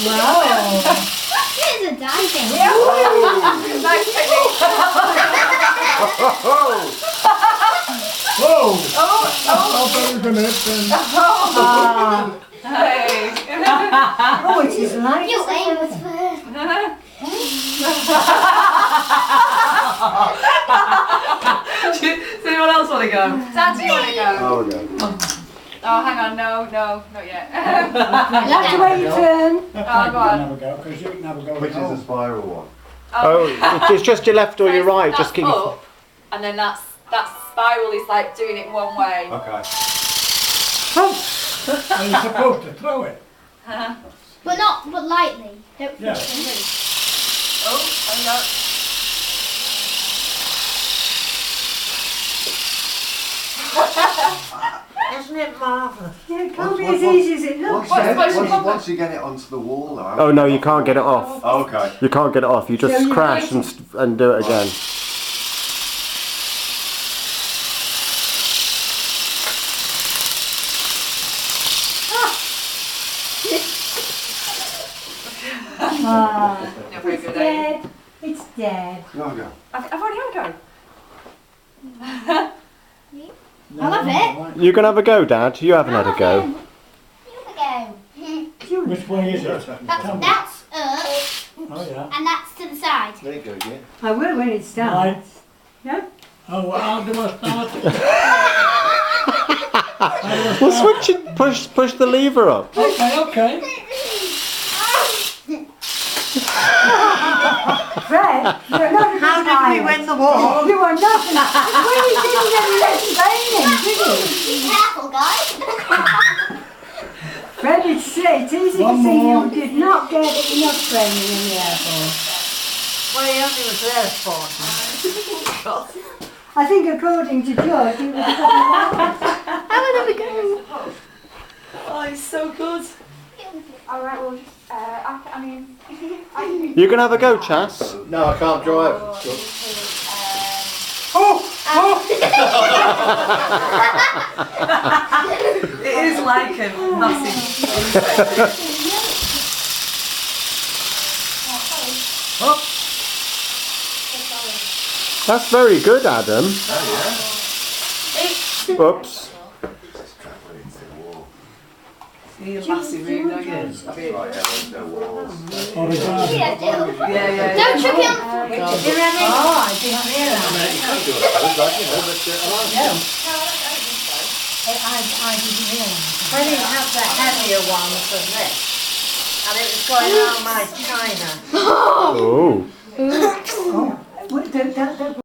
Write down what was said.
Wow. It's a diving. Yeah. Nice technique. Whoa! Oh, I'll better than it then. Hey. Oh, it is nice. Your aim was first. Does anyone else want to go? Dad, do you want to go? Oh, no. Oh, hang on, no, not yet. You have to wait your turn. go on. Have a go, because you can have a go. Which is the spiral one? Oh, it's just your left or your right. That's Just keep. up, and then that spiral is like doing it one way. Okay. Are you supposed to throw it? But lightly. Don't Yeah. push it loose. Oh, hang on. Isn't it marvellous? Yeah, it can't Once- be once- as easy as it looks. Once you get it onto the wall, though. Oh no, you can't get it off. Oh, okay. You can't get it off. You just crash and do it again. Ah, Not very it's good, eh? dead. It's dead. No, go. I've already had a go. No, I love it. right. You can have a go, Dad. You haven't had a go. You go. Which way is it? Tell me. That's up Oh, yeah. and that's to the side. There you go, yeah. I will when it starts. Yeah? Oh, well, how do I start it? Well, switch it. Push the lever up. Okay. Fred, you're not a How did we win the war? You are nothing. Well, you didn't get enough training, did you? Be careful, guys. Fred, it's easy One to see more. you did not get enough training in the Air Force. Well, he only was there for. I think according to George, he was I would have a go. Oh, it's so good. Alright, well, I mean, You can have a go, Chas. No, I can't drive. it is like a massive That's very good, Adam. Oops. You need a massive room, don't you? That's right, yeah, there's no walls. Or the garden. Yeah, do. Yeah. Don't chuck it on. You ready? Oh, I didn't hear that. You could do it, though, right? You know, but, I didn't hear that. Freddie had the heavier one than this. And it was going around my china. Oh.